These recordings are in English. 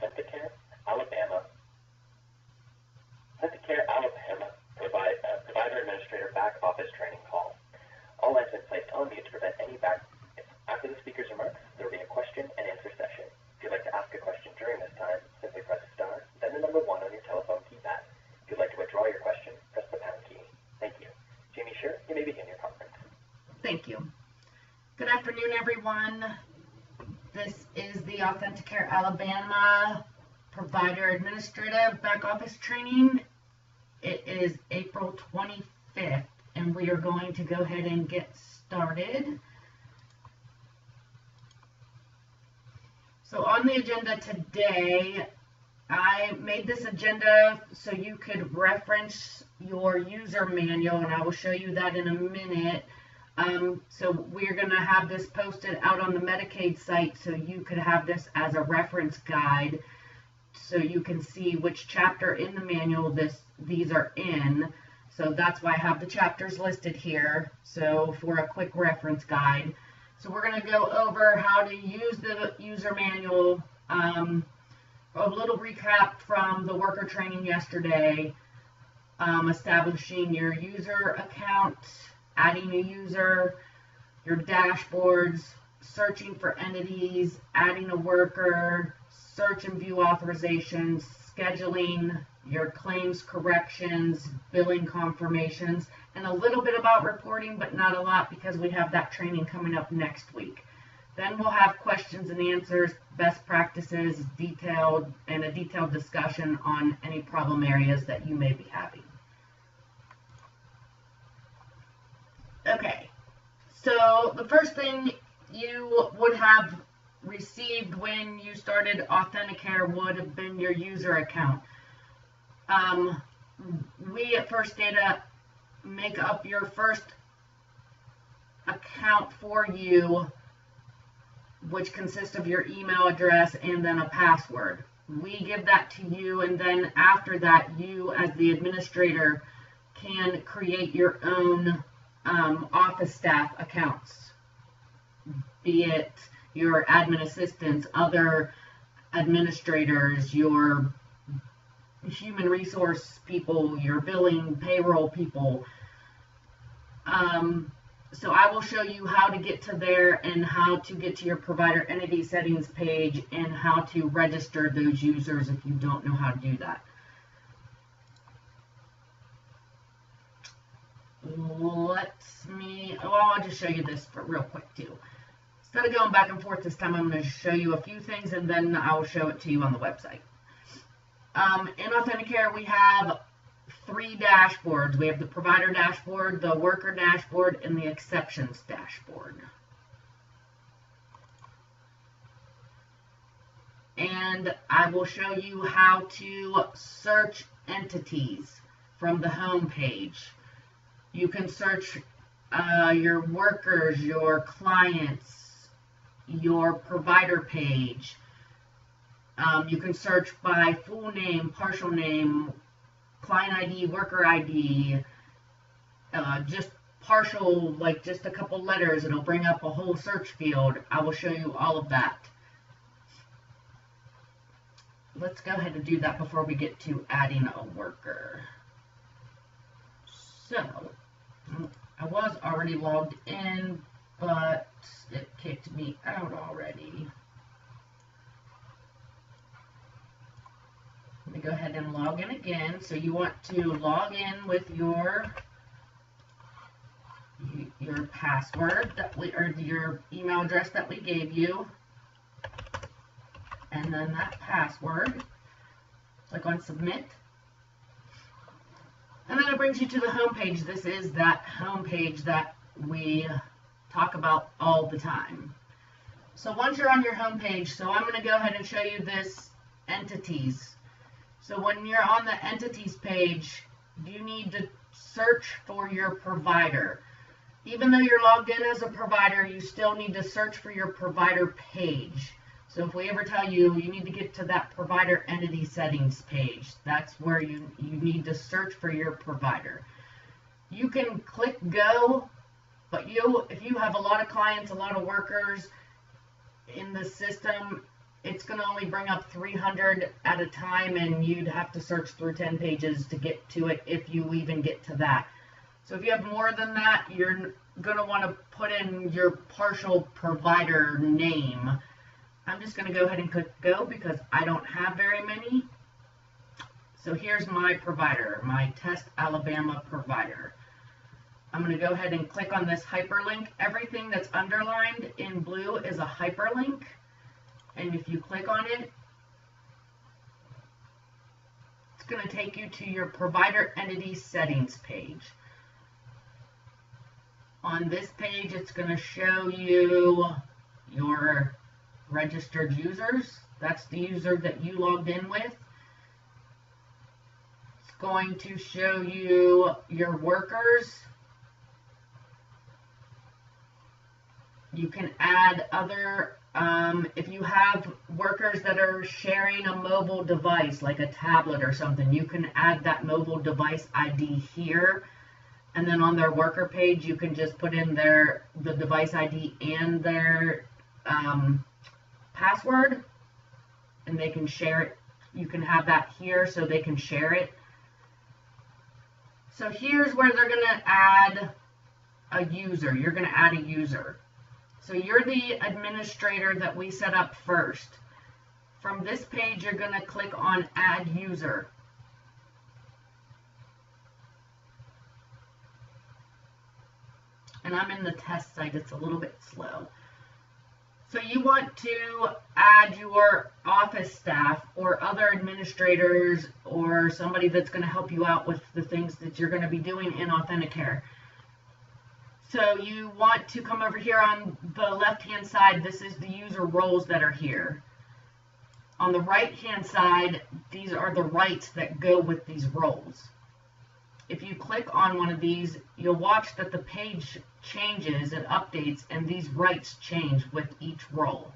Authenticare Alabama. Authenticare Alabama provider administrator back office training call. All lines have been placed on mute to prevent any back. After the speaker's remarks, there will be a question and answer session. If you'd like to ask a question during this time, simply press star, then the number 1 on your telephone keypad. If you'd like to withdraw your question, press the pound key. Thank you. Jamie Scher, you may begin your conference. Thank you. Good afternoon, everyone. This is the Authenticare Alabama Provider Administrative Back Office Training. It is April 25th, and we are going to go ahead and get started. So on the agenda today, I made this agenda so you could reference your user manual, and I will show you that in a minute. So we're going to have this posted out on the Medicaid site so you could have this as a reference guide so you can see which chapter in the manual these are in. So that's why I have the chapters listed here, so for a quick reference guide. So we're going to go over how to use the user manual, a little recap from the worker training yesterday, establishing your user account, adding a user, your dashboards, searching for entities, adding a worker, search and view authorizations, scheduling, your claims corrections, billing confirmations, and a little bit about reporting, but not a lot because we have that training coming up next week. Then we'll have questions and answers, best practices, and a detailed discussion on any problem areas that you may be having. Okay, so the first thing you would have received when you started Authenticare would have been your user account. We at First Data make up your first account for you, which consists of your email address and then a password. We give that to you, and then after that, you as the administrator can create your own office staff accounts, be it your admin assistants, other administrators, your human resource people, your billing, payroll people. So I will show you how to get to there and how to get to your provider entity settings page and how to register those users if you don't know how to do that. I'll just show you this real quick too. Instead of going back and forth this time, I'm going to show you a few things and then I'll show it to you on the website. In Authenticare, we have 3 dashboards. We have the provider dashboard, the worker dashboard, and the exceptions dashboard. And I will show you how to search entities from the home page. You can search your workers, your clients, your provider page. You can search by full name, partial name, client ID, worker ID, just partial, like just a couple letters. It'll bring up a whole search field. I will show you all of that. Let's go ahead and do that before we get to adding a worker. So, I was already logged in, but it kicked me out already. Let me go ahead and log in again. So you want to log in with your password or your email address that we gave you, and then that password. Click on submit, and then it brings you to the home page. This is that home page that we talk about all the time. So once you're on your home page, so I'm going to go ahead and show you this entities. So when you're on the entities page, you need to search for your provider. Even though you're logged in as a provider, you still need to search for your provider page. So if we ever tell you, you need to get to that provider entity settings page, that's where you need to search for your provider. You can click go, but if you have a lot of clients, a lot of workers in the system, it's going to only bring up 300 at a time, and you'd have to search through 10 pages to get to it if you even get to that. So if you have more than that, you're going to want to put in your partial provider name. I'm just going to go ahead and click go because I don't have very many. So here's my provider, my Test Alabama provider. I'm going to go ahead and click on this hyperlink. Everything that's underlined in blue is a hyperlink. And if you click on it, it's going to take you to your provider entity settings page. On this page, it's going to show you your registered users. That's the user that you logged in with. It's going to show you your workers. You can add other, if you have workers that are sharing a mobile device, like a tablet or something, you can add that mobile device ID here. And then on their worker page, you can just put in the device ID and their password, and they can share it. You can have that here so they can share it. So here's where they're going to add a user. You're going to add a user. So you're the administrator that we set up first. From this page, you're going to click on Add User. And I'm in the test site, it's a little bit slow. So you want to add your office staff or other administrators or somebody that's going to help you out with the things that you're going to be doing in Authenticare. So you want to come over here on the left-hand side. This is the user roles that are here. On the right-hand side, these are the rights that go with these roles. If you click on one of these, you'll watch that the page changes and updates, and these rights change with each role.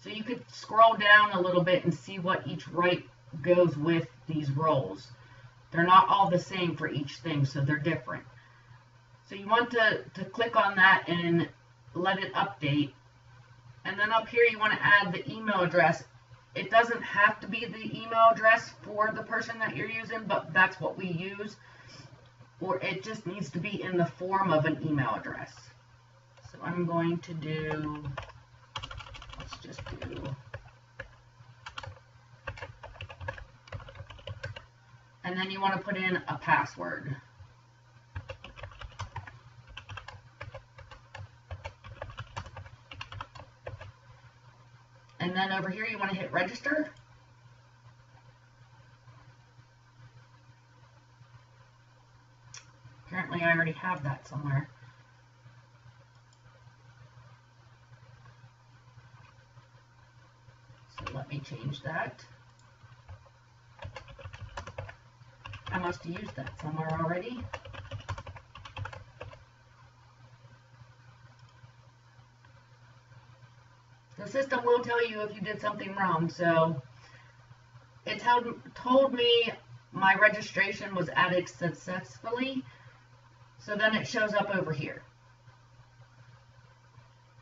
So you could scroll down a little bit and see what each right goes with these roles. They're not all the same for each thing, so they're different. So you want to click on that and let it update. And then up here you want to add the email address. It doesn't have to be the email address for the person that you're using, but that's what we use. Or it just needs to be in the form of an email address. So I'm going to do, let's just do, and then you want to put in a password. And then over here you want to hit register. Apparently I already have that somewhere. So let me change that. I must have used that somewhere already. The system will tell you if you did something wrong, so it told me my registration was added successfully. So then it shows up over here.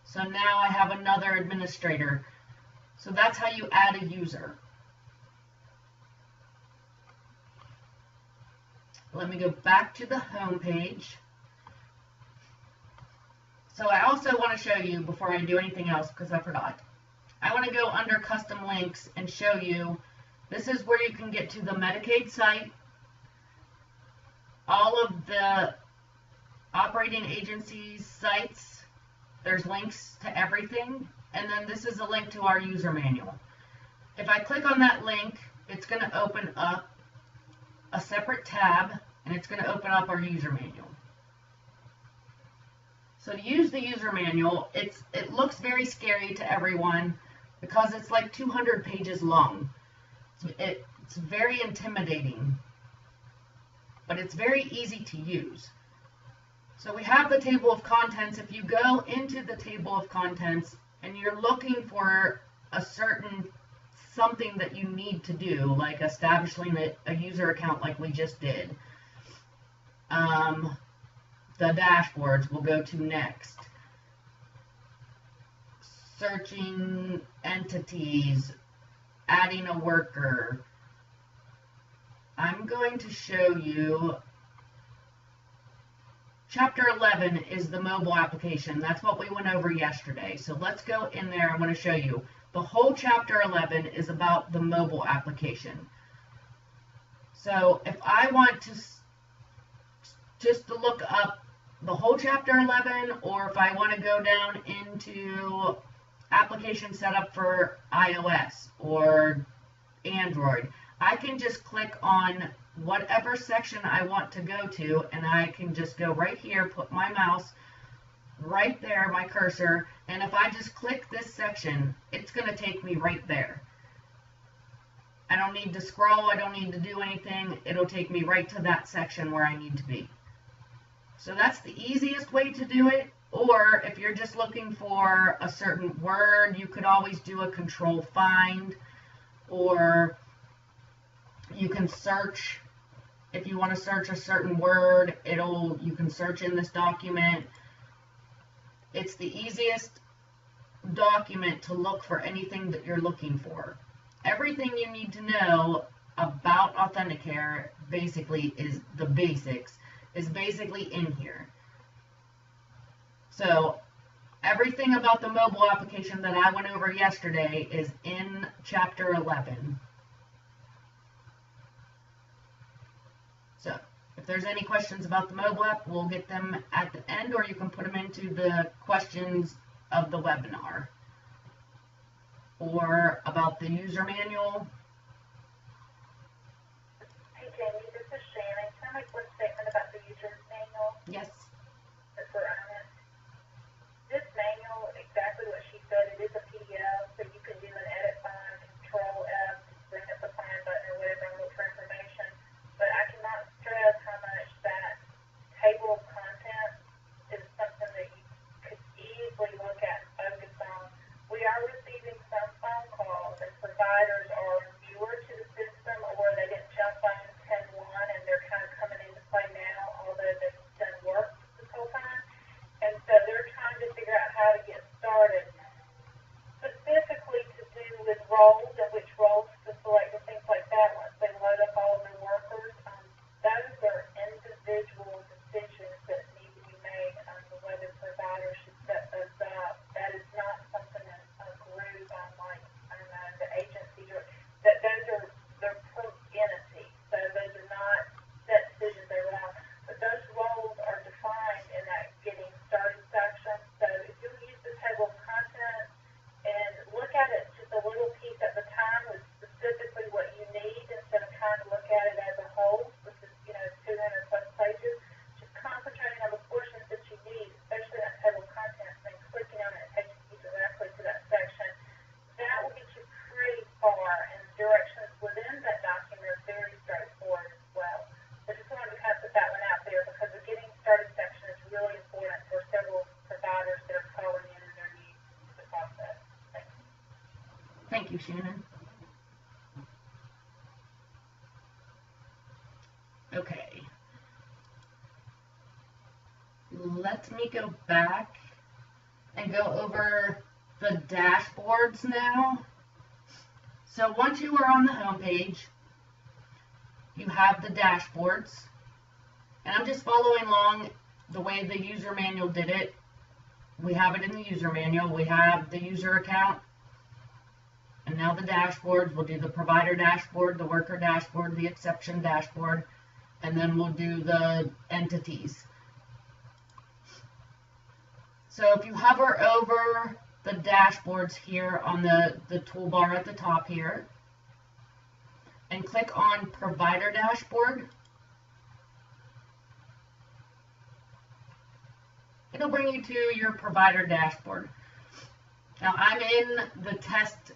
So now I have another administrator. So that's how you add a user. Let me go back to the home page. So I also want to show you, before I do anything else, because I forgot, I want to go under custom links and show you, this is where you can get to the Medicaid site, all of the operating agencies sites, there's links to everything, and then this is a link to our user manual. If I click on that link, it's going to open up a separate tab, and it's going to open up our user manual. So to use the user manual, it looks very scary to everyone because it's like 200 pages long. It's very intimidating, but it's very easy to use. So we have the table of contents. If you go into the table of contents and you're looking for a certain something that you need to do, like establishing a user account like we just did, the dashboards will go to next. Searching entities, adding a worker. I'm going to show you Chapter 11 is the mobile application. That's what we went over yesterday. So let's go in there. I want to show you. The whole Chapter 11 is about the mobile application. So if I want to just to look up the whole Chapter 11, or if I want to go down into application setup for iOS or Android, I can just click on whatever section I want to go to, and I can just go right here, put my mouse right there, my cursor, and if I just click this section, it's going to take me right there. I don't need to scroll, I don't need to do anything, it'll take me right to that section where I need to be. So that's the easiest way to do it. Or if you're just looking for a certain word, you could always do a control find, or you can search. If you want to search a certain word, you can search in this document. It's the easiest document to look for anything that you're looking for. Everything you need to know about Authenticare basically is the basics, is basically in here. So everything about the mobile application that I went over yesterday is in Chapter 11. So if there's any questions about the mobile app, we'll get them at the end, or you can put them into the questions of the webinar. Or about the user manual. Hey Jamie, this is Shannon. Can I make one statement about the user manual? Yes. That's where I'm at. This manual, exactly what she said, it is a PDF, so you can do an edit find, control F, bring up the find button or whatever and look for information. But I cannot stress how much that table of contents is something that you could easily look at and focus on. We are receiving some phone calls, and providers are newer to the system, or they didn't jump on 10.1 and they're kind of coming into play now, although they've done work this whole time. And so they're trying to figure out how to get started, specifically to do with roles and which roles to select and things like that once they load up all of their workers. Those are individual decisions that need to be made on whether providers should set those up. That is not something that a group on, like, I don't know, the agency, or that they're per entity. So those are not set decisions they're on. But those roles are defined in that getting started section. So if you use the table of contents and look at it just a little piece at the time with specifically what you need, instead of trying to look at it as a whole, which is, 200 plus pages, just concentrating on the portions that you need, especially that table of contents, and then clicking on it takes you directly to that section. That will get you pretty far, and the directions within that document are very straightforward as well. So just wanted to kind of put that one out there, because the getting started section is really important for several providers that are calling in their needs to the process. Thanks. Thank you, Shannon. Okay. Let me go back and go over the dashboards now. So once you are on the home page, you have the dashboards. And I'm just following along the way the user manual did it. We have it in the user manual. We have the user account. And now the dashboards. We'll do the provider dashboard, the worker dashboard, the exception dashboard, and then we'll do the entities. So if you hover over the dashboards here on the toolbar at the top here, and click on provider dashboard, it'll bring you to your provider dashboard. Now I'm in the test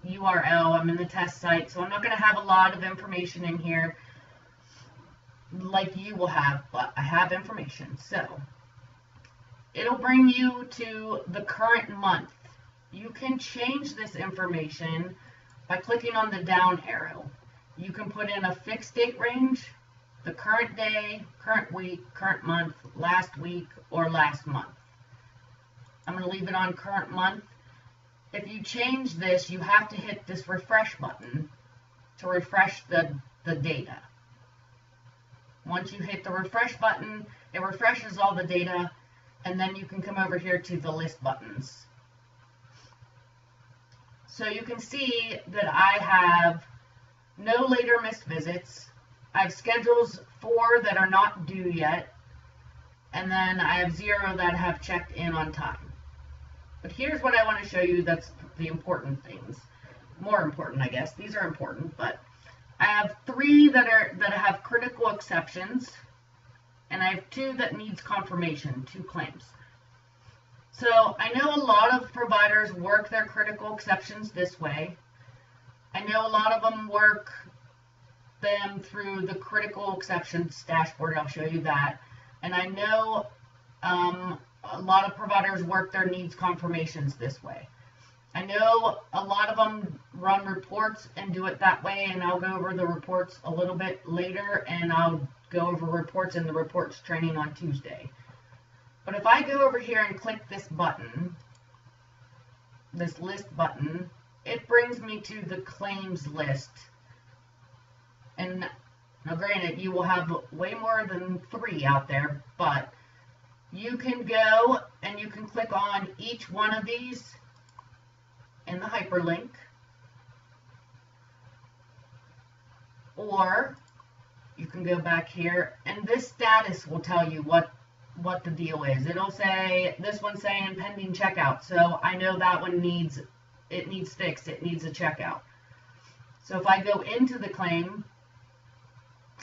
URL, I'm in the test site, so I'm not going to have a lot of information in here like you will have, but I have information. So it'll bring you to the current month. You can change this information by clicking on the down arrow. You can put in a fixed date range, the current day, current week, current month, last week, or last month. I'm going to leave it on current month. if you change this, you have to hit this refresh button to refresh the data. Once you hit the refresh button, it refreshes all the data, and then you can come over here to the list buttons. So you can see that I have no later missed visits. I have schedules 4 that are not due yet, and then I have 0 that have checked in on time. But here's what I want to show you that's the important things. More important, I guess. These are important, but I have 3 that have critical exceptions, and I have 2 that needs confirmation, 2 claims. So I know a lot of providers work their critical exceptions this way. I know a lot of them work them through the critical exceptions dashboard. I'll show you that. And I know a lot of providers work their needs confirmations this way. I know a lot of them run reports and do it that way, and I'll go over the reports a little bit later, and I'll go over reports in the reports training on Tuesday. But if I go over here and click this button, this list button, it brings me to the claims list. And now granted, you will have way more than 3 out there, but you can go and you can click on each one of these in the hyperlink, or you can go back here, and this status will tell you what the deal is. It'll say, this one's saying pending checkout, so I know that one needs fixed, it needs a checkout. So if I go into the claim,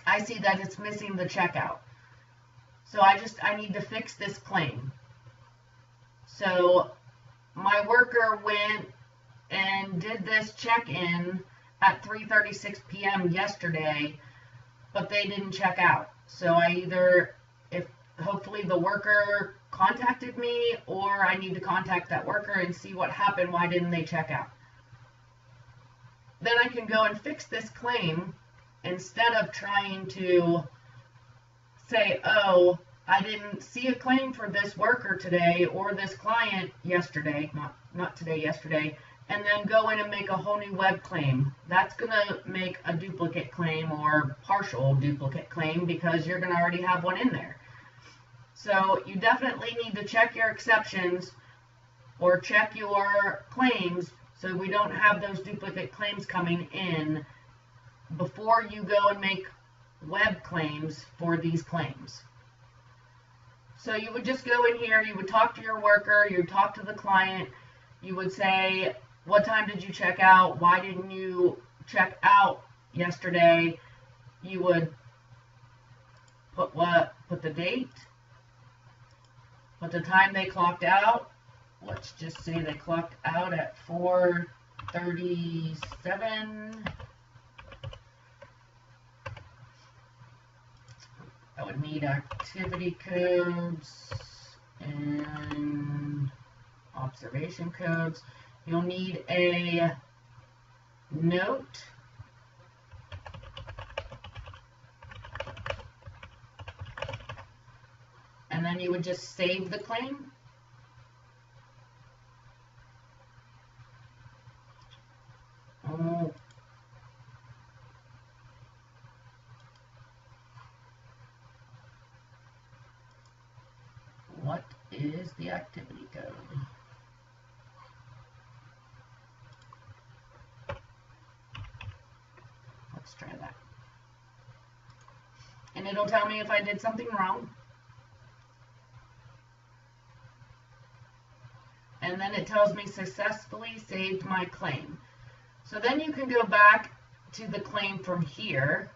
I see that it's missing the checkout. So I need to fix this claim. So my worker went and did this check-in at 3:36 p.m. yesterday, but they didn't check out. So hopefully the worker contacted me, or I need to contact that worker and see what happened, why didn't they check out. Then I can go and fix this claim instead of trying to say, oh, I didn't see a claim for this worker today or this client yesterday, not today, yesterday, and then go in and make a whole new web claim. That's going to make a duplicate claim or partial duplicate claim because you're going to already have one in there. So you definitely need to check your exceptions or check your claims so we don't have those duplicate claims coming in before you go and make web claims for these claims. So you would just go in here, you would talk to your worker, you would talk to the client, you would say, what time did you check out? Why didn't you check out yesterday? You would put the date, put the time they clocked out. Let's just say they clocked out at 4:37. I would need activity codes and observation codes. You'll need a note. And then you would just save the claim. Oh. What is the activity code? Let's try that. And it'll tell me if I did something wrong. And then it tells me successfully saved my claim. So then you can go back to the claim from here.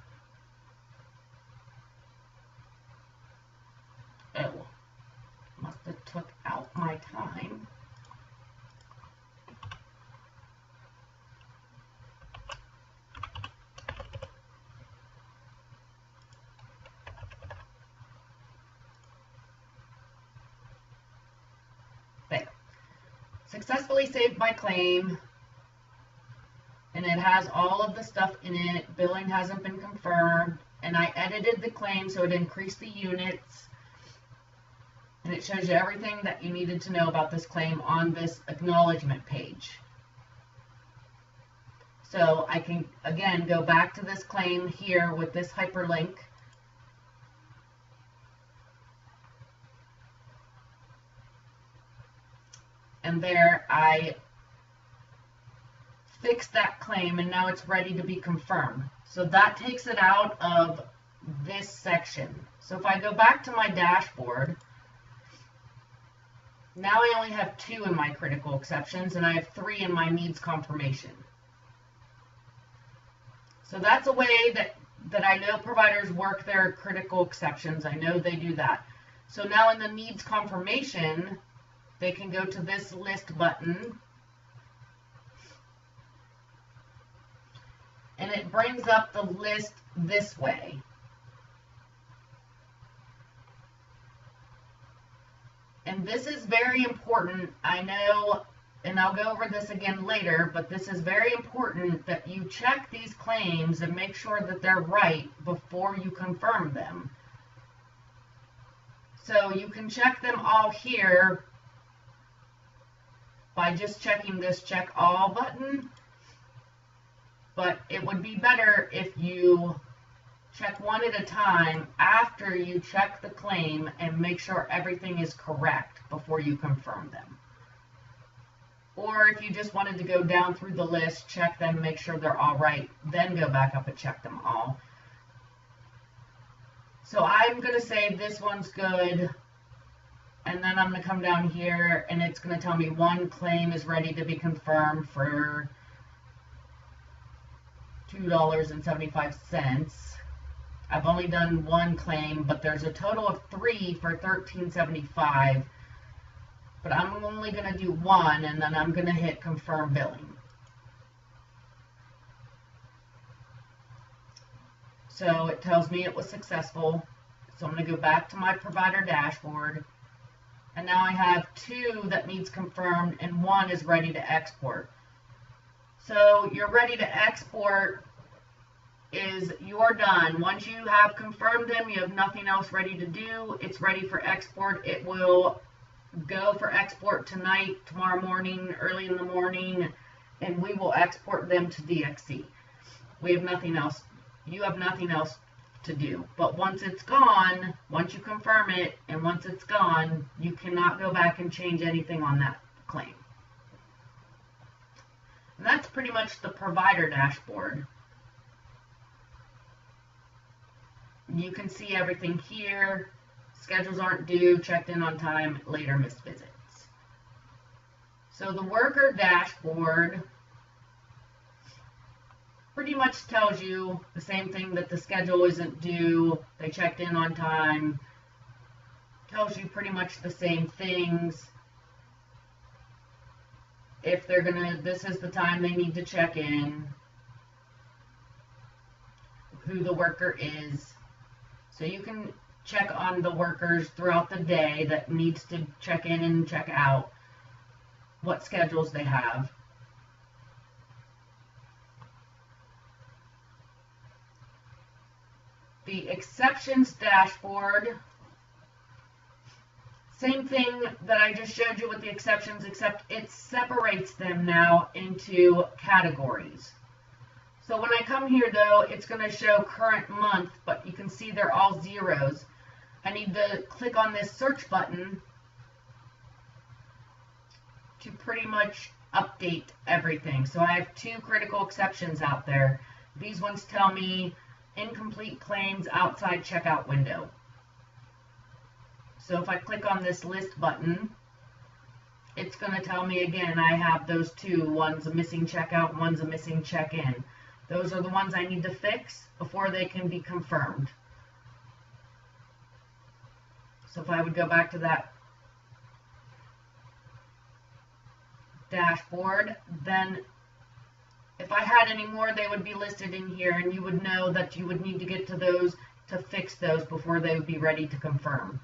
Oh, must have took out my time. There. Successfully saved my claim. And it has all of the stuff in it. Billing hasn't been confirmed. And I edited the claim so it increased the units. And it shows you everything that you needed to know about this claim on this acknowledgement page. So I can, again, go back to this claim here with this hyperlink. And there I fixed that claim, and now it's ready to be confirmed. So that takes it out of this section. So if I go back to my dashboard, now I only have 2 in my critical exceptions, and I have 3 in my needs confirmation. So that's a way that I know providers work their critical exceptions. I know they do that. So now in the needs confirmation, they can go to this list button, and it brings up the list this way. And this is very important. I know, and I'll go over this again later, but this is very important that you check these claims and make sure that they're right before you confirm them. So you can check them all here by just checking this check all button, but it would be better if you check one at a time after you check the claim and make sure everything is correct before you confirm them. Or if you just wanted to go down through the list, check them, make sure they're all right, then go back up and check them all. So I'm going to say this one's good, and then I'm going to come down here and it's going to tell me one claim is ready to be confirmed for $2.75. I've only done one claim, but there's a total of 3 for $13.75. But I'm only going to do one, and then I'm going to hit confirm billing. So it tells me it was successful. So I'm going to go back to my provider dashboard. And now I have 2 that needs confirmed, and 1 is ready to export. So you're ready to export is you're done. Once you have confirmed them, you have nothing else ready to do. It's ready for export. It will go for export tonight, tomorrow morning, early in the morning, and we will export them to DXC. We have nothing else. You have nothing else to do. But once it's gone, once you confirm it, and once it's gone, you cannot go back and change anything on that claim. And that's pretty much the provider dashboard. You can see everything here. Schedules aren't due, checked in on time, later missed visits. So the worker dashboard pretty much tells you the same thing, that the schedule isn't due, they checked in on time. Tells you pretty much the same things. If they're gonna, this is the time they need to check in, who the worker is. So you can check on the workers throughout the day that needs to check in and check out, what schedules they have. The exceptions dashboard, same thing that I just showed you with the exceptions, except it separates them now into categories. So when I come here though, it's going to show current month, but you can see they're all zeros. I need to click on this search button to pretty much update everything. So I have 2 critical exceptions out there. These ones tell me incomplete claims outside checkout window. So if I click on this list button, it's going to tell me again I have those 2. One's a missing checkout, one's a missing check-in. Those are the ones I need to fix before they can be confirmed. So if I would go back to that dashboard, then if I had any more, they would be listed in here, and you would know that you would need to get to those to fix those before they would be ready to confirm.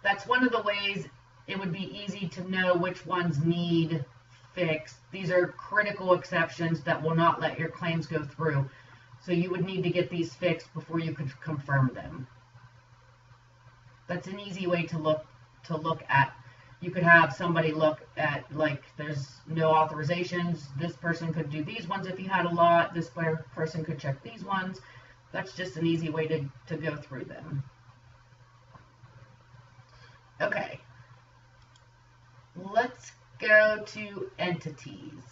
That's one of the ways it would be easy to know which ones need fixed. These are critical exceptions that will not let your claims go through. So you would need to get these fixed before you could confirm them. That's an easy way to look at. you could have somebody look at, like, there's no authorizations. This person could do these ones if you had a lot. This person could check these ones. That's just an easy way to go through them. Okay. Let's go to entities.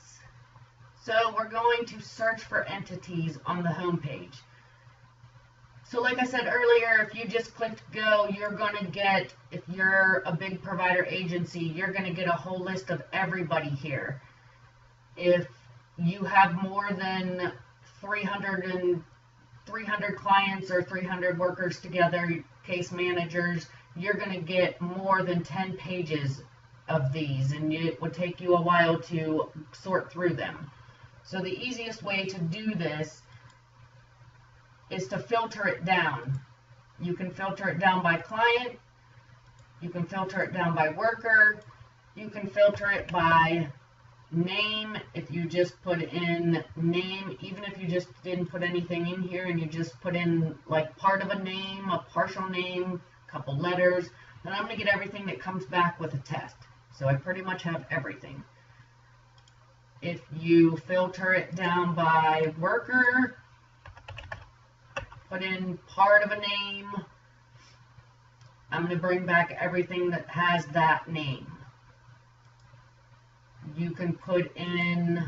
So we're going to search for entities on the home page. So like I said earlier, if you just clicked go, you're going to get, if you're a big provider agency, you're going to get a whole list of everybody here. If you have more than 300 clients or 300 workers together, case managers, you're going to get more than 10 pages of these, and it would take you a while to sort through them. So the easiest way to do this is to filter it down. You can filter it down by client, you can filter it down by worker, you can filter it by name if you just put in name, even if you just didn't put anything in here and you just put in like part of a name, a partial name, a couple letters, then I'm going to get everything that comes back with a test. So I pretty much have everything. If you filter it down by worker, put in part of a name, I'm going to bring back everything that has that name. You can put in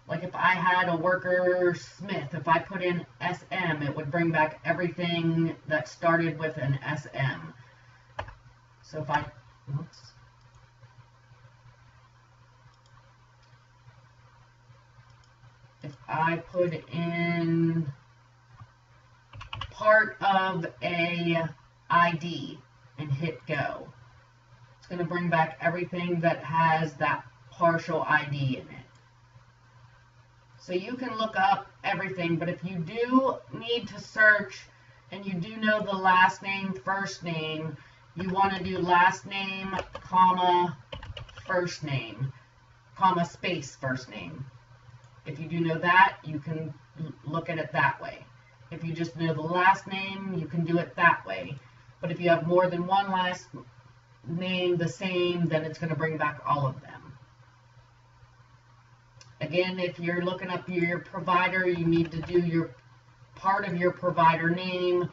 like if I had a worker Smith, if I put in SM, it would bring back everything that started with an SM. So if I, oops. If I put in part of a ID and hit go, it's going to bring back everything that has that partial ID in it. So you can look up everything, but if you do need to search and you do know the last name, first name, you want to do last name, comma, first name, comma, space, first name. If you do know that, you can look at it that way. If you just know the last name, you can do it that way. But if you have more than one last name the same, then it's going to bring back all of them. Again, if you're looking up your provider, you need to do your part of your provider name.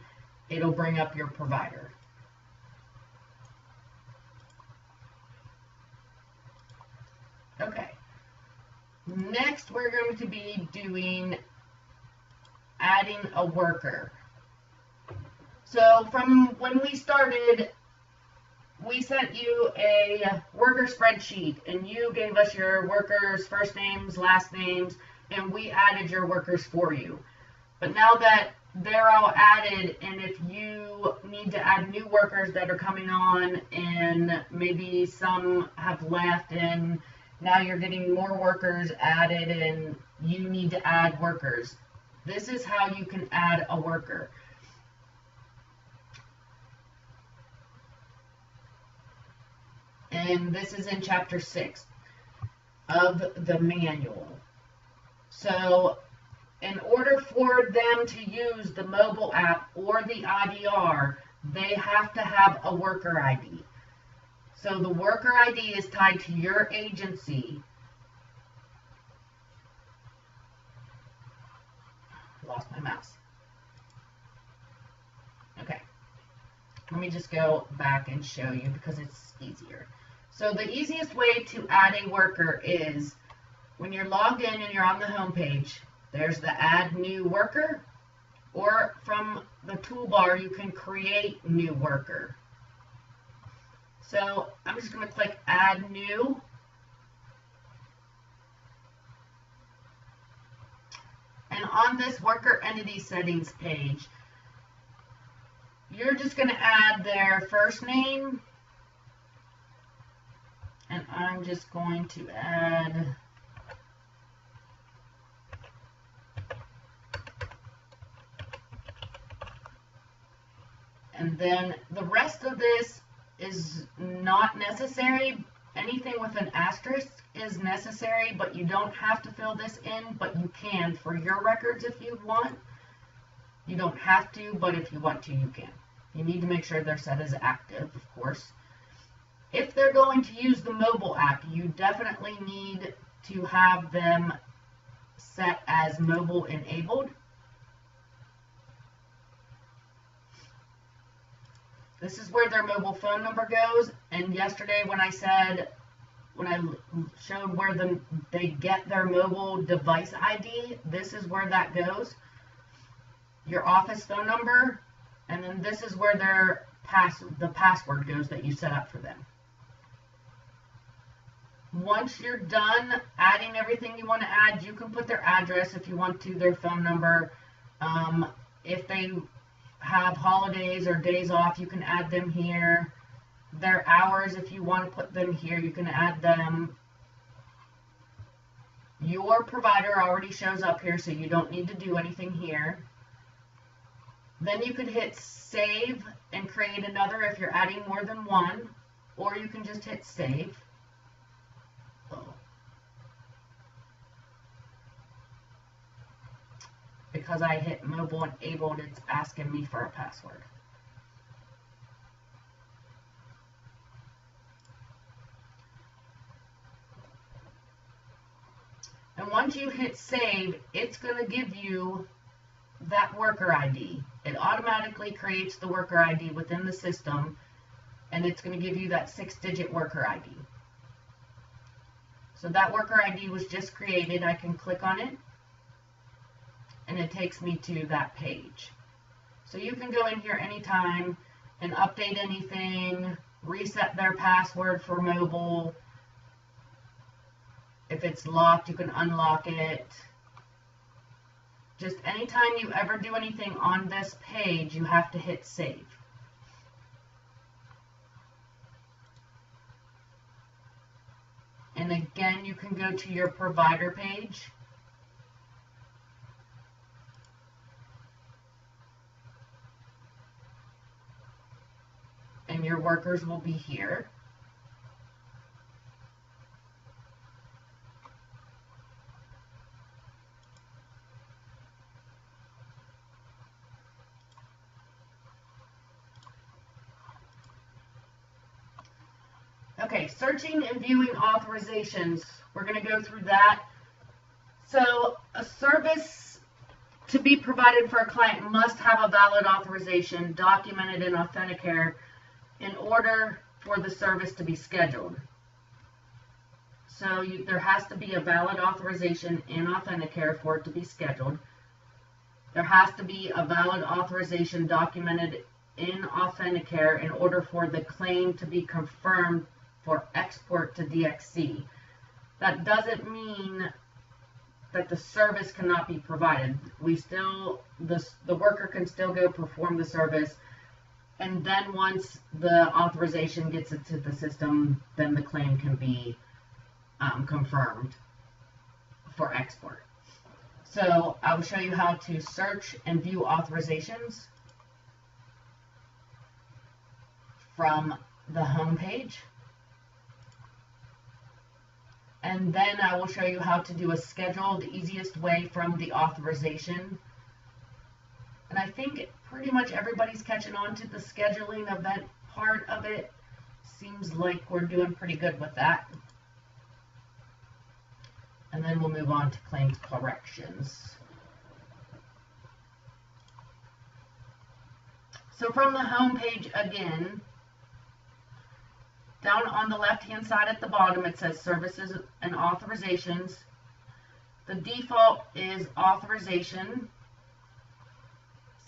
It'll bring up your provider. Okay. Next, we're going to be doing adding a worker. So from when we started, we sent you a worker spreadsheet, and you gave us your workers' first names, last names, and we added your workers for you. But now that they're all added, and if you need to add new workers that are coming on, and maybe some have left, and now you're getting more workers added, and you need to add workers, this is how you can add a worker. And this is in Chapter 6 of the manual. So in order for them to use the mobile app or the IDR, they have to have a worker ID. So the worker ID is tied to your agency. Lost my mouse. Okay. Let me just go back and show you because it's easier. So the easiest way to add a worker is when you're logged in and you're on the home page, there's the add new worker, or from the toolbar you can create new worker. So I'm just going to click add new. And on this worker entity settings page, you're just going to add their first name, and I'm just going to add and then the rest of this is not necessary. Anything with an asterisk is necessary, but you don't have to fill this in, but you can for your records if you want. You don't have to, but if you want to, you can. You need to make sure they're set as active, of course. If they're going to use the mobile app, you definitely need to have them set as mobile enabled. This is where their mobile phone number goes. And yesterday when I showed where they get their mobile device ID, this is where that goes. Your office phone number, and then this is where the password goes that you set up for them. Once you're done adding everything you want to add, you can put their address if you want to, their phone number. If they have holidays or days off, you can add them here. Their hours, if you want to put them here, you can add them. Your provider already shows up here, so you don't need to do anything here. Then you could hit save and create another if you're adding more than one, or you can just hit save. Because I hit mobile enabled, it's asking me for a password. And once you hit save, it's going to give you that worker ID. It automatically creates the worker ID within the system, and it's going to give you that 6-digit worker ID. So that worker ID was just created. I can click on it, and it takes me to that page. So you can go in here anytime and update anything, reset their password for mobile. If it's locked, you can unlock it. Just anytime you ever do anything on this page, you have to hit save. And again, you can go to your provider page. And your workers will be here. Okay, searching and viewing authorizations. We're going to go through that. So a service to be provided for a client must have a valid authorization documented in Authenticator in order for the service to be scheduled. So there has to be a valid authorization in Authenticator for it to be scheduled. There has to be a valid authorization documented in Authenticator in order for the claim to be confirmed for export to DXC. That doesn't mean that the service cannot be provided. The worker can still go perform the service, and then once the authorization gets into the system, then the claim can be confirmed for export. So I will show you how to search and view authorizations from the home page. And then I will show you how to do a schedule, the easiest way from the authorization. And I think pretty much everybody's catching on to the scheduling event part of it. Seems like we're doing pretty good with that. And then we'll move on to claims corrections. So from the home page again, down on the left-hand side at the bottom, it says Services and Authorizations. The default is Authorization.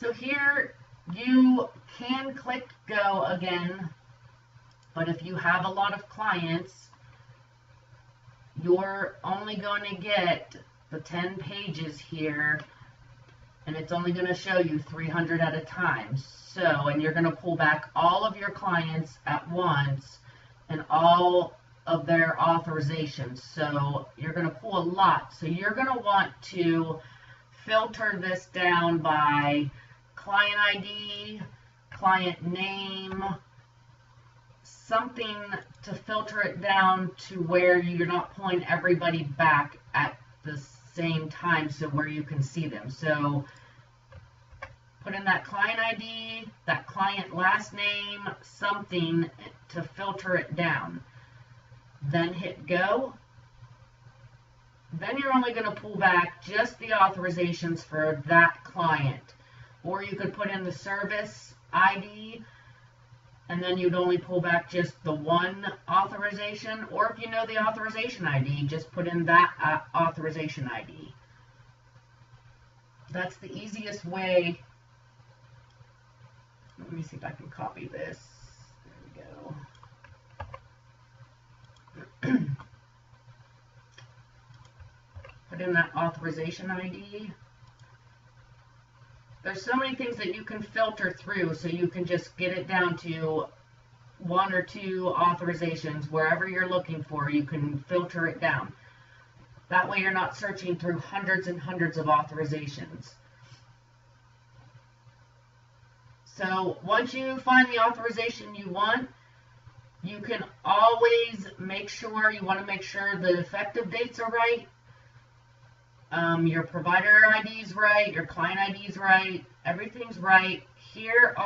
So here you can click Go again, but if you have a lot of clients, you're only going to get the 10 pages here, and it's only going to show you 300 at a time. So, and you're going to pull back all of your clients at once and all of their authorizations. So you're going to pull a lot. So you're going to want to filter this down by client ID, client name, something to filter it down to where you're not pulling everybody back at the same time, so where you can see them. So Put in that client ID, that client last name, something to filter it down. Then hit go. Then you're only going to pull back just the authorizations for that client. Or you could put in the service ID, and then you'd only pull back just the one authorization. Or if you know the authorization ID, just put in that authorization ID. That's the easiest way. Let me see if I can copy this. There we go. Put in that authorization ID. There's so many things that you can filter through, so you can just get it down to one or two authorizations. Wherever you're looking for, you can filter it down. That way you're not searching through hundreds and hundreds of authorizations. So once you find the authorization you want, you can always make sure, you want to make sure the effective dates are right. Your provider ID is right, your client ID is right, everything's right. Here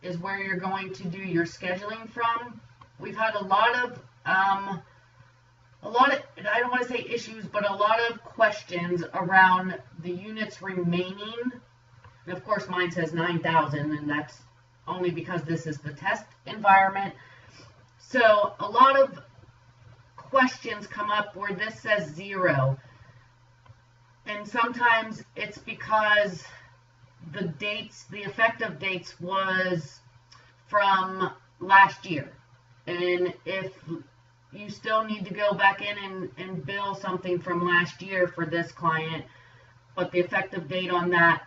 is where you're going to do your scheduling from. We've had a lot of, I don't want to say issues, but a lot of questions around the units remaining. And of course mine says 9,000, and that's only because this is the test environment. So a lot of questions come up where this says 0. And sometimes it's because the dates, the effective dates was from last year. And if you still need to go back in and bill something from last year for this client, but the effective date on that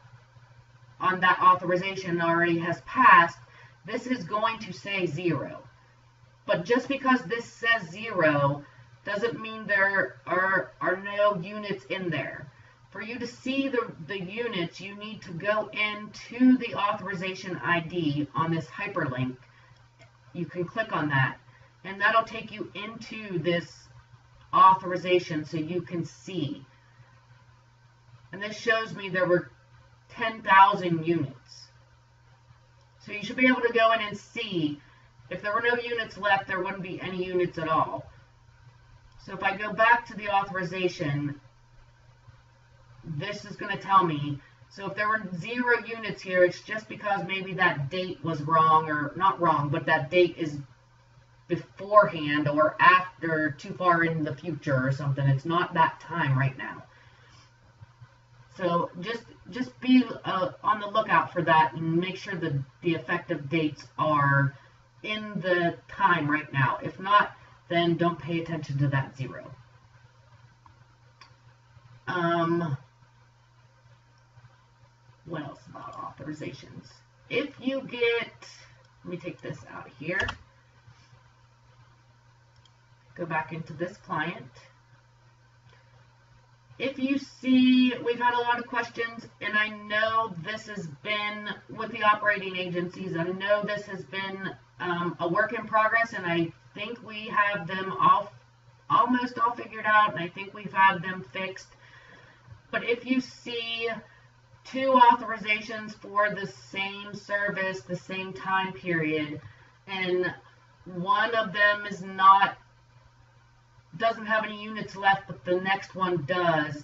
authorization already has passed, this is going to say 0. But just because this says 0 doesn't mean there are no units in there. For you to see the units, you need to go into the authorization ID on this hyperlink. You can click on that, and that'll take you into this authorization so you can see. And this shows me there were 10,000 units. So you should be able to go in and see. If there were no units left, there wouldn't be any units at all. So if I go back to the authorization, this is going to tell me. So if there were 0 units here, it's just because maybe that date was wrong, or not wrong, but that date is beforehand or after, too far in the future or something. It's not that time right now. So just be on the lookout for that, and make sure that the effective dates are in the time right now. If not, then don't pay attention to that 0. What else about authorizations? If you get, let me take this out of here. Go back into this client. If you see, we've had a lot of questions, and I know this has been with the operating agencies. I know this has been a work in progress, and I think we have them almost all figured out, and I think we've had them fixed. But if you see 2 authorizations for the same service, the same time period, and one of them doesn't have any units left, but the next one does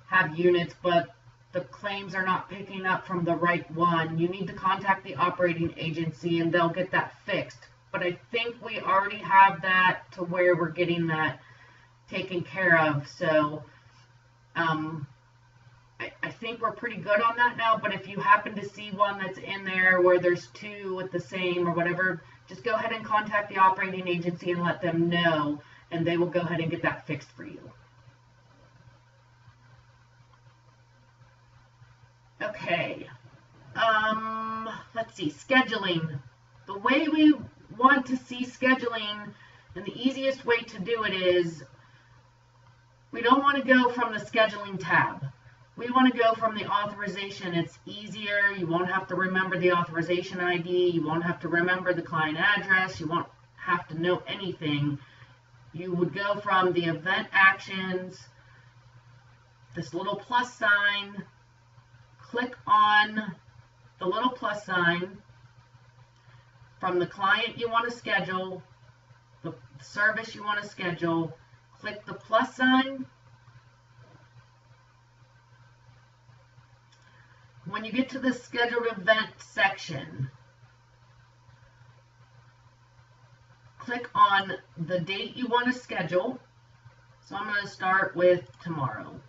have units, but the claims are not picking up from the right one, you need to contact the operating agency and they'll get that fixed. But I think we already have that to where we're getting that taken care of. So I think we're pretty good on that now, but if you happen to see one that's in there where there's 2 with the same or whatever, just go ahead and contact the operating agency and let them know, and they will go ahead and get that fixed for you. Okay, let's see, scheduling. The way we want to see scheduling, and the easiest way to do it is, we don't want to go from the scheduling tab. We want to go from the authorization. It's easier. You won't have to remember the authorization ID. You won't have to remember the client address. You won't have to know anything. You would go from the event actions, this little plus sign, click on the little plus sign. From the client you want to schedule, the service you want to schedule, click the plus sign. When you get to the scheduled event section, click on the date you want to schedule. So I'm going to start with tomorrow.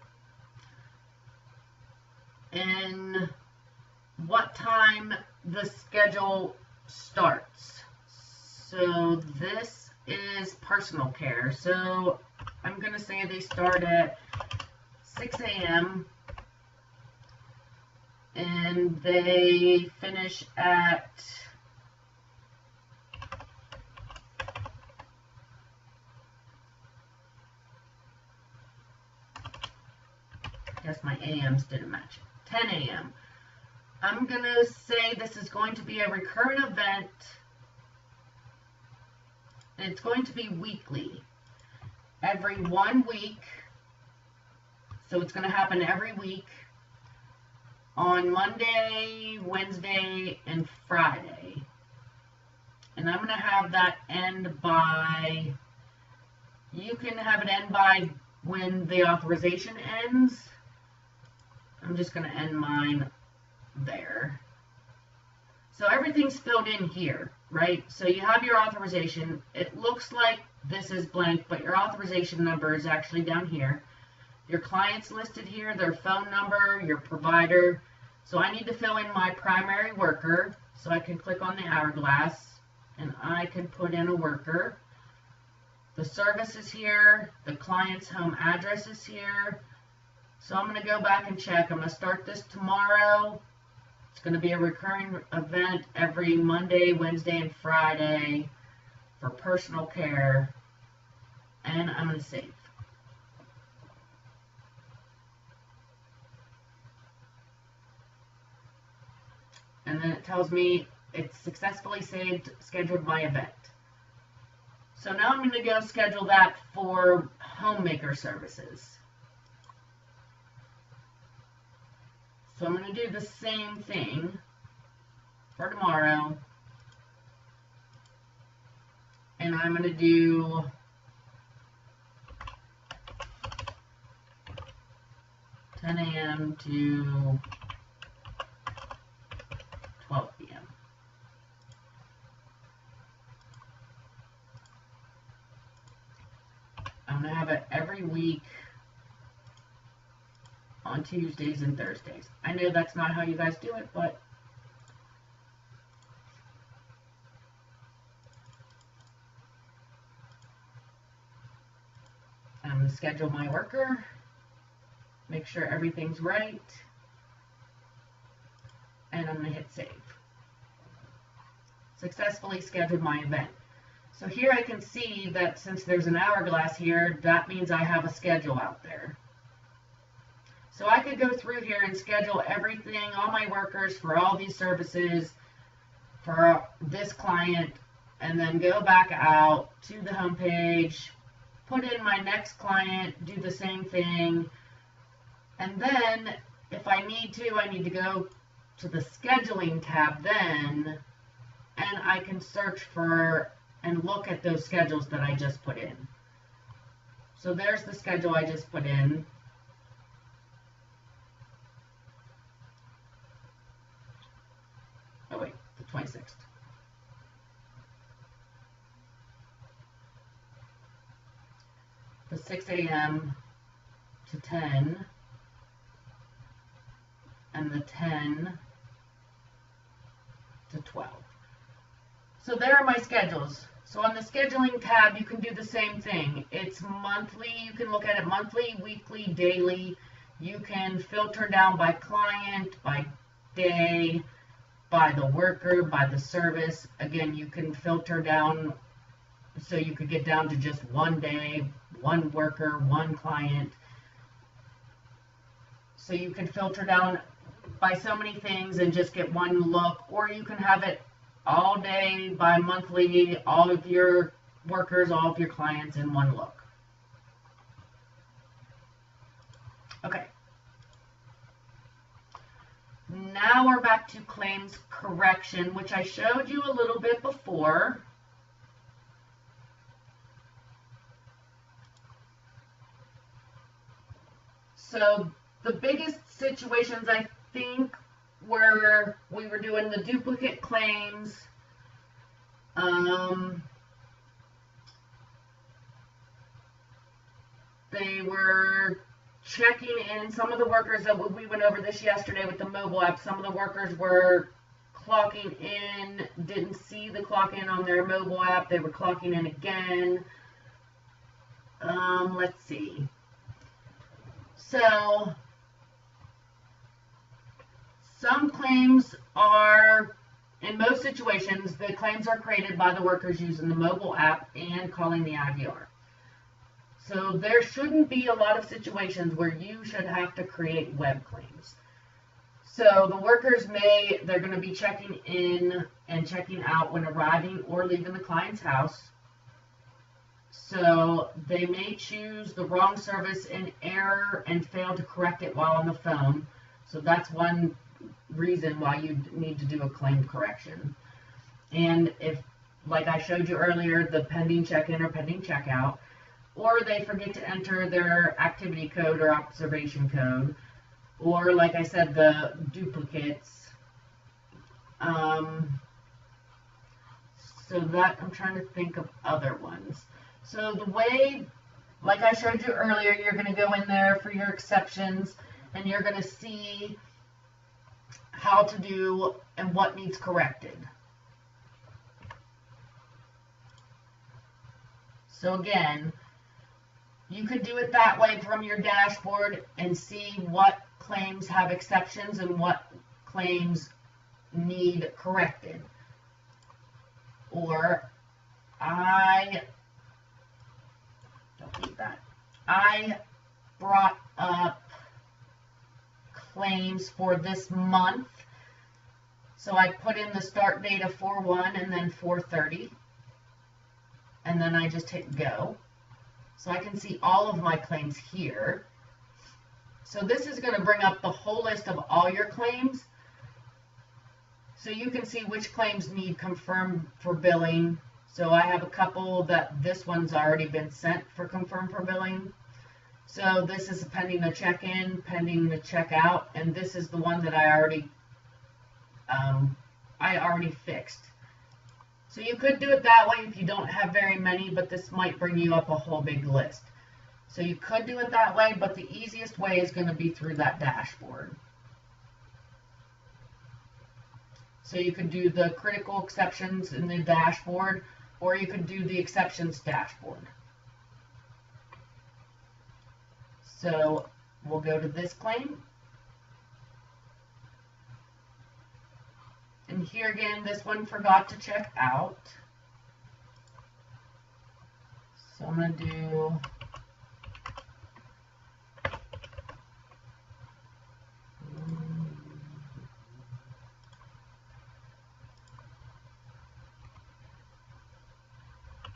And what time the schedule starts. So this is personal care. So I'm going to say they start at 6 a.m. and they finish at I guess my AMs didn't match. 10 a.m. I'm going to say this is going to be a recurrent event. And it's going to be weekly. Every 1 week. So it's going to happen every week. On Monday, Wednesday, and Friday. And I'm going to have that end by, you can have it end by when the authorization ends. I'm just going to end mine there. So everything's filled in here, right? So you have your authorization. It looks like this is blank, but your authorization number is actually down here. Your client's listed here, their phone number, your provider. So I need to fill in my primary worker. So I can click on the hourglass and I can put in a worker. The service is here. The client's home address is here. So I'm going to go back and check. I'm going to start this tomorrow. It's going to be a recurring event every Monday, Wednesday, and Friday for personal care. And I'm going to save. And then it tells me it's successfully saved, scheduled my event. So now I'm going to go schedule that for homemaker services. So I'm going to do the same thing for tomorrow. And I'm going to do (10 a.m. to 12 p.m.). I'm going to have it every week on Tuesdays and Thursdays. I know that's not how you guys do it, but I'm going to schedule my worker, make sure everything's right, and I'm going to hit save. Successfully scheduled my event. So here I can see that since there's an hourglass here, that means I have a schedule out there. So I could go through here and schedule everything, all my workers for all these services for this client, and then go back out to the home page, put in my next client, do the same thing, and then if I need to go to the scheduling tab then, and I can search for and look at those schedules that I just put in. So there's the schedule I just put in. Oh wait, the 26th. The 6 a.m. to 10, and the 10 to 12. So there are my schedules. So on the scheduling tab, you can do the same thing. It's monthly. You can look at it monthly, weekly, daily. You can filter down by client, by day, by the worker, by the service. Again, you can filter down so you could get down to just one day, one worker, one client. So you can filter down by so many things and just get one look, or you can have it all day, by monthly, all of your workers, all of your clients in one look. Okay. Now we're back to claims correction, which I showed you a little bit before. So the biggest situations I think where we were doing the duplicate claims, they were checking in. Some of the workers, that we went over this yesterday with the mobile app, some of the workers were clocking in, didn't see the clock in on their mobile app, they were clocking in again. Let's see. So some claims are, in most situations, the claims are created by the workers using the mobile app and calling the IVR. So there shouldn't be a lot of situations where you should have to create web claims. So the workers they're going to be checking in and checking out when arriving or leaving the client's house. So they may choose the wrong service in error and fail to correct it while on the phone. So that's one reason why you need to do a claim correction. And if, like I showed you earlier, the pending check-in or pending checkout, or they forget to enter their activity code or observation code, or like I said, the duplicates. So that, I'm trying to think of other ones. So the way, like I showed you earlier, you're going to go in there for your exceptions, and you're going to see how to do and what needs corrected. So again, you could do it that way from your dashboard and see what claims have exceptions and what claims need corrected. Or I brought up claims for this month. So I put in the start date of 4/1 and then 4/30. And then I just hit go. So I can see all of my claims here. So this is going to bring up the whole list of all your claims. So you can see which claims need confirmed for billing. So I have a couple that this one's already been sent for confirmed for billing. So this is pending the check-in, pending the check-out, and this is the one that I already fixed. So you could do it that way if you don't have very many, but this might bring you up a whole big list. So you could do it that way, but the easiest way is going to be through that dashboard. So you could do the critical exceptions in the dashboard, or you could do the exceptions dashboard. So we'll go to this claim. And here again, this one forgot to check out. So I'm going to do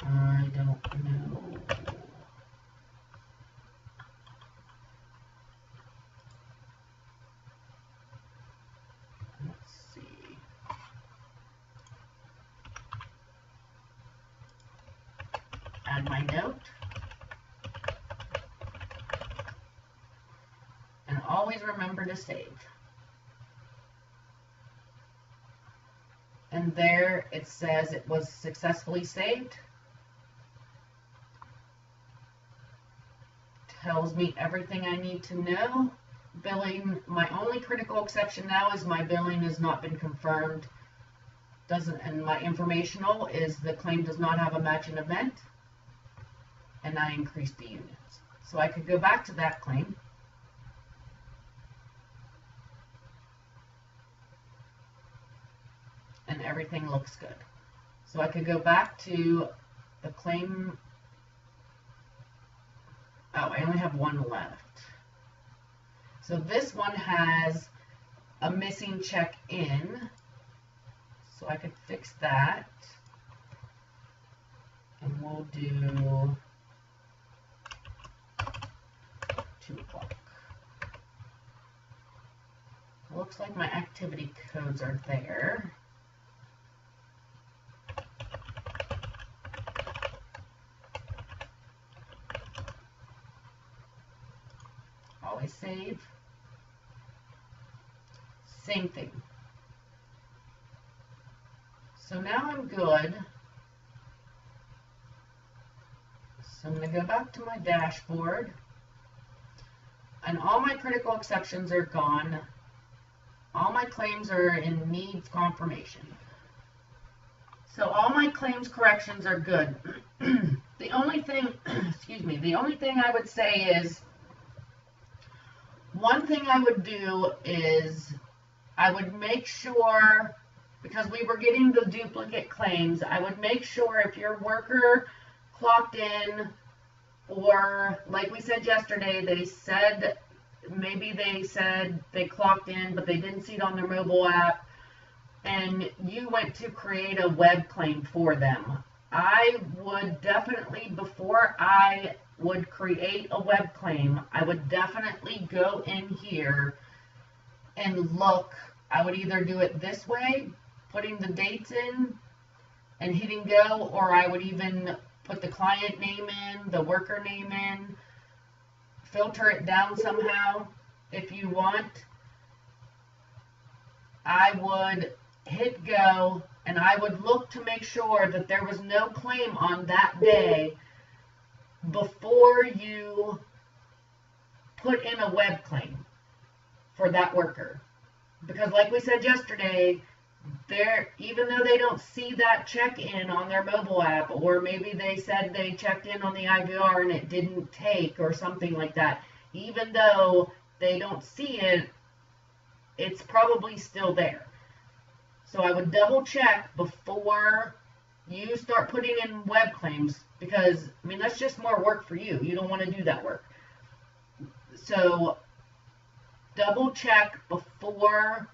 I don't know. Let's see. Add my note. And always remember to save. And there it says it was successfully saved. Tells me everything I need to know. Billing, my only critical exception now is my billing has not been confirmed. And my informational is the claim does not have a matching event. And I increased the units. So I could go back to that claim. And everything looks good. So I could go back to the claim. Oh, I only have one left. So this one has a missing check-in. So I could fix that. And we'll do 2 o'clock. Looks looks like my activity codes are there. Always save. Same thing. So now I'm good. So I'm going to go back to my dashboard. And all my critical exceptions are gone. All my claims are in needs confirmation. So all my claims corrections are good. The only thing, excuse me, the only thing I would say is, one thing I would do is I would make sure, because we were getting the duplicate claims, I would make sure if your worker clocked in, or like we said yesterday, they said, maybe they said they clocked in, but they didn't see it on their mobile app, and you went to create a web claim for them. I would definitely, before I would create a web claim, I would definitely go in here and look. I would either do it this way, putting the dates in and hitting go, or I would even put the client name in, the worker name in, filter it down somehow if you want. I would hit go, and I would look to make sure that there was no claim on that day before you put in a web claim for that worker. Because like we said yesterday, even though they don't see that check-in on their mobile app, or maybe they said they checked in on the IVR and it didn't take or something like that, even though they don't see it, it's probably still there. So I would double check before you start putting in web claims, because, I mean, that's just more work for you. You don't want to do that work. So double check before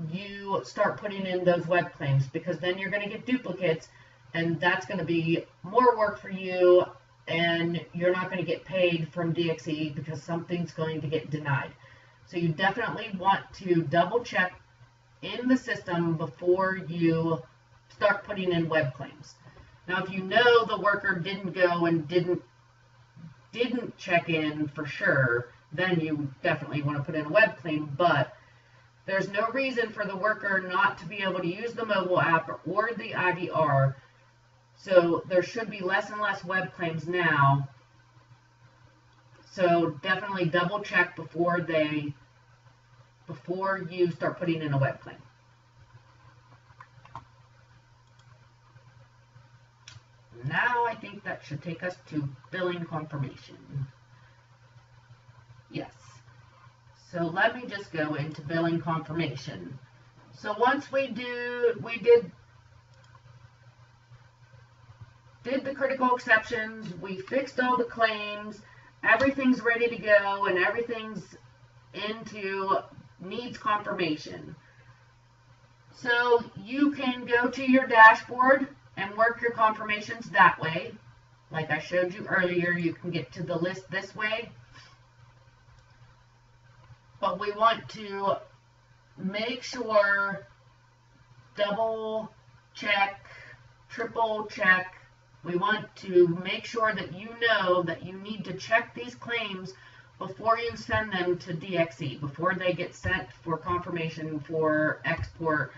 you start putting in those web claims, because then you're going to get duplicates, and that's going to be more work for you, and you're not going to get paid from DXE because something's going to get denied. So you definitely want to double check in the system before you start putting in web claims. Now, if you know the worker didn't go and didn't check in for sure, then you definitely want to put in a web claim, but there's no reason for the worker not to be able to use the mobile app or the IVR, so there should be less and less web claims now. So definitely double check before you start putting in a web claim. Now I think that should take us to billing confirmation. Yes. So let me just go into billing confirmation. So once we did the critical exceptions, we fixed all the claims, everything's ready to go, and everything's into needs confirmation. So you can go to your dashboard and work your confirmations that way. Like I showed you earlier, you can get to the list this way. But we want to make sure, double check, triple check. We want to make sure that you know that you need to check these claims before you send them to DXE, before they get sent for confirmation for export,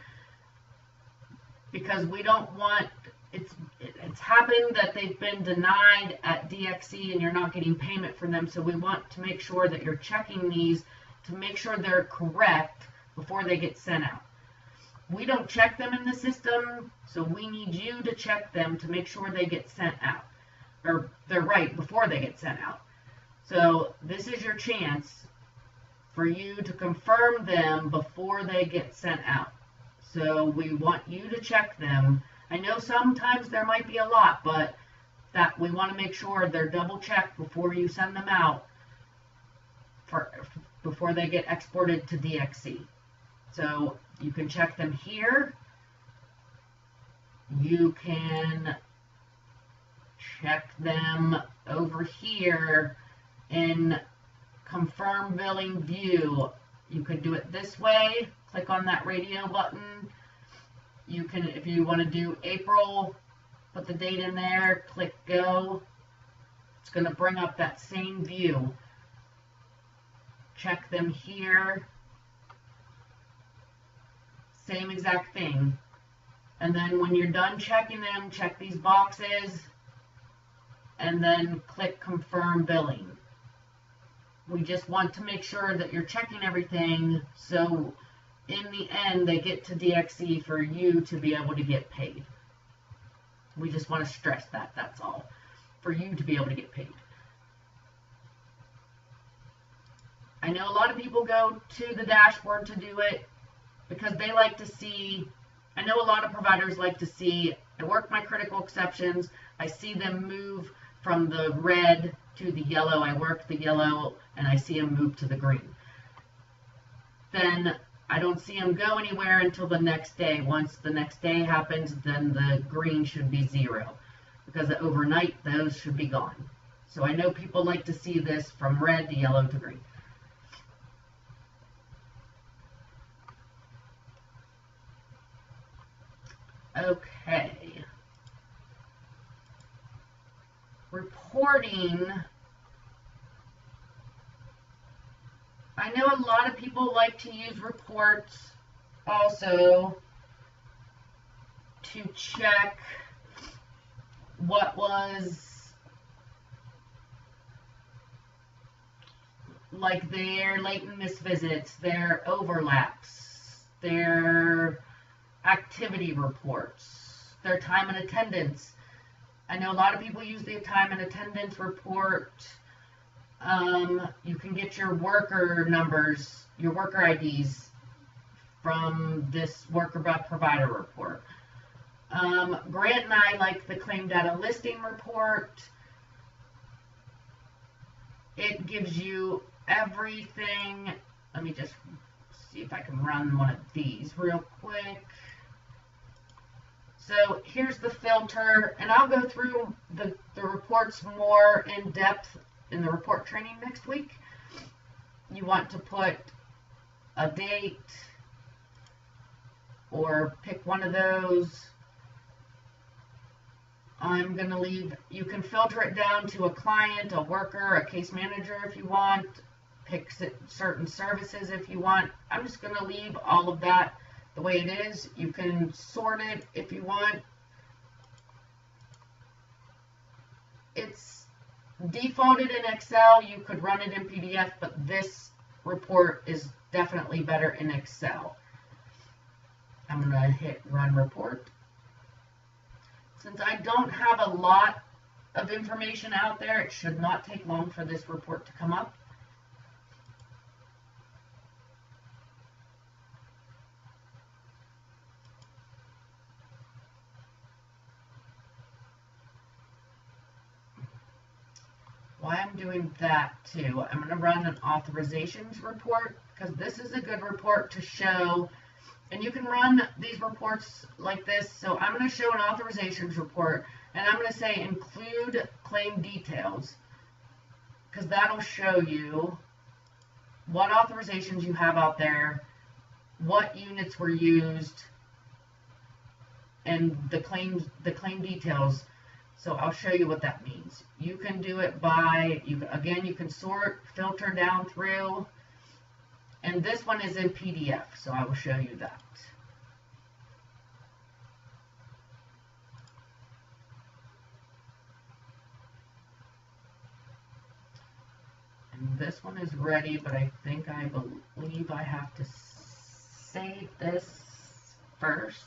because we don't want, it's happened that they've been denied at DXE and you're not getting payment from them, so we want to make sure that you're checking these to make sure they're correct before they get sent out. We don't check them in the system, so we need you to check them to make sure they get sent out, or they're right before they get sent out. So this is your chance for you to confirm them before they get sent out. So we want you to check them. I know sometimes there might be a lot, but that we want to make sure they're double checked before you send them out, before they get exported to DXE. So you can check them here. You can check them over here in confirm billing view. You could do it this way. Click on that radio button. You can, if you want to do April, put the date in there, click go. It's going to bring up that same view. Check them here. Same exact thing. And then when you're done checking them, check these boxes and then click confirm billing. We just want to make sure that you're checking everything so in the end they get to DXE for you to be able to get paid. We just want to stress that, that's all. For you to be able to get paid. I know a lot of people go to the dashboard to do it because they like to see, I know a lot of providers like to see, I work my critical exceptions, I see them move from the red to the yellow, I work the yellow, and I see them move to the green. Then I don't see them go anywhere until the next day. Once the next day happens, then the green should be 0. Because overnight, those should be gone. So I know people like to see this from red to yellow to green. Okay. Reporting. I know a lot of people like to use reports also to check what was like their latent missed visits, their overlaps, their activity reports, their time and attendance. I know a lot of people use the time and attendance report. You can get your worker numbers, your worker IDs from this worker by provider report. Grant and I like the claim data listing report. It gives you everything. Let me just see if I can run one of these real quick. So here's the filter, and I'll go through the reports more in depth in the report training next week. You want to put a date or pick one of those. I'm going to leave, you can filter it down to a client, a worker, a case manager if you want, pick certain services if you want. I'm just going to leave all of that the way it is. You can sort it if you want. It's defaulted in Excel. You could run it in PDF, but this report is definitely better in Excel. I'm going to hit run report. Since I don't have a lot of information out there, it should not take long for this report to come up. While I'm doing that too, I'm going to run an authorizations report because this is a good report to show. And you can run these reports like this. So I'm going to show an authorizations report, and I'm going to say include claim details, because that'll show you what authorizations you have out there, what units were used, and the claim details. So I'll show you what that means. You can do it by, again, you can sort, filter down through. And this one is in PDF, so I will show you that. And this one is ready, but I believe I have to save this first.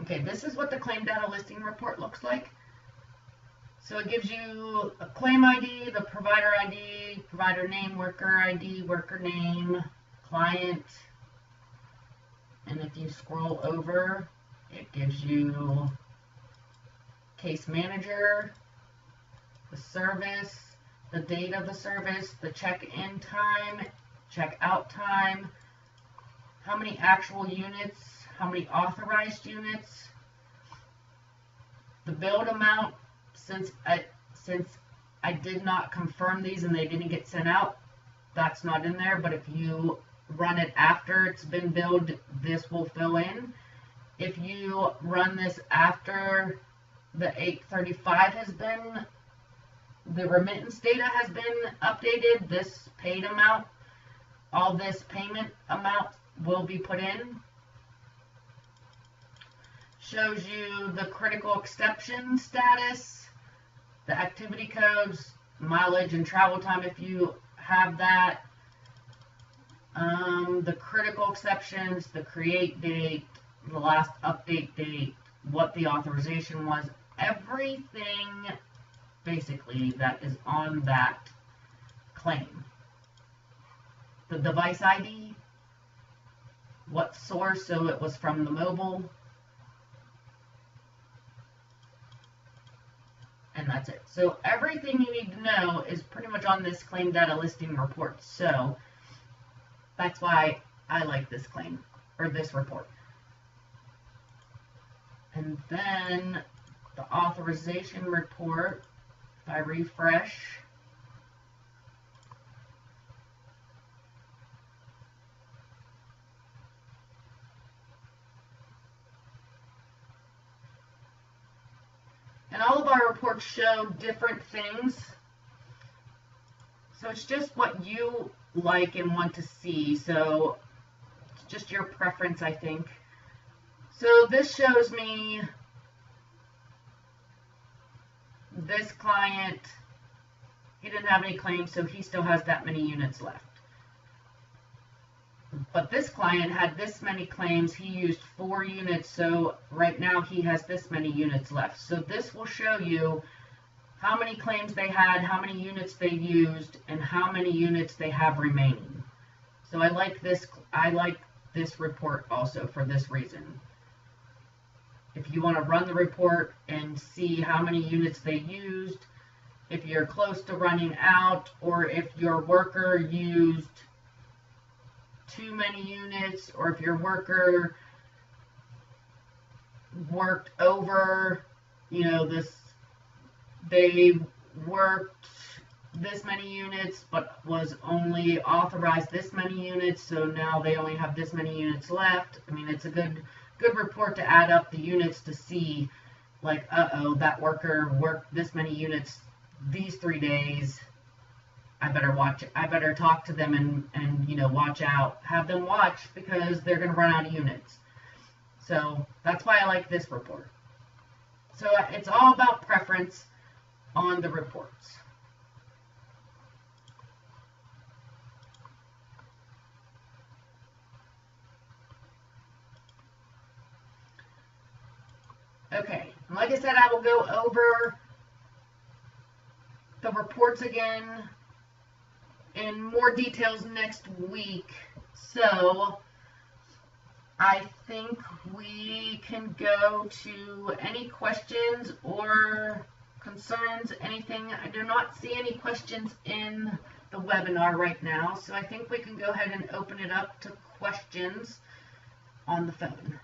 Okay, this is what the claim data listing report looks like. So it gives you a claim ID, the provider ID, provider name, worker ID, worker name, client, and if you scroll over, it gives you case manager, the service, the date of the service, the check-in time, check-out time, how many actual units, how many authorized units, the billed amount. Since I did not confirm these and they didn't get sent out, that's not in there, but if you run it after it's been billed, this will fill in. If you run this after the 835 has been, the remittance data has been updated, this paid amount, all this payment amount will be put in. Shows you the critical exception status, the activity codes, mileage and travel time if you have that, the critical exceptions, the create date, the last update date, what the authorization was, everything basically that is on that claim. The device ID, what source, so it was from the mobile, and that's it. So everything you need to know is pretty much on this claim data listing report. So that's why I like this claim, or this report. And then the authorization report, if I refresh, and all of our reports show different things. So it's just what you like and want to see. So it's just your preference, I think. So this shows me this client, he didn't have any claims, so he still has that many units left. But this client had this many claims, he used 4 units, so right now he has this many units left. So this will show you how many claims they had, how many units they used, and how many units they have remaining. So I like this report also for this reason. If you want to run the report and see how many units they used, if you're close to running out, or if your worker used too many units, or if your worker worked over, they worked this many units but was only authorized this many units, so now they only have this many units left. I mean, it's a good report to add up the units to see, like, uh-oh, that worker worked this many units these 3 days. I better talk to them and watch out. Have them watch, because they're going to run out of units. So that's why I like this report. So it's all about preference on the reports. Okay, and like I said, I will go over the reports again in more details next week. So I think we can go to any questions or concerns, anything. I do not see any questions in the webinar right now, so I think we can go ahead and open it up to questions on the phone.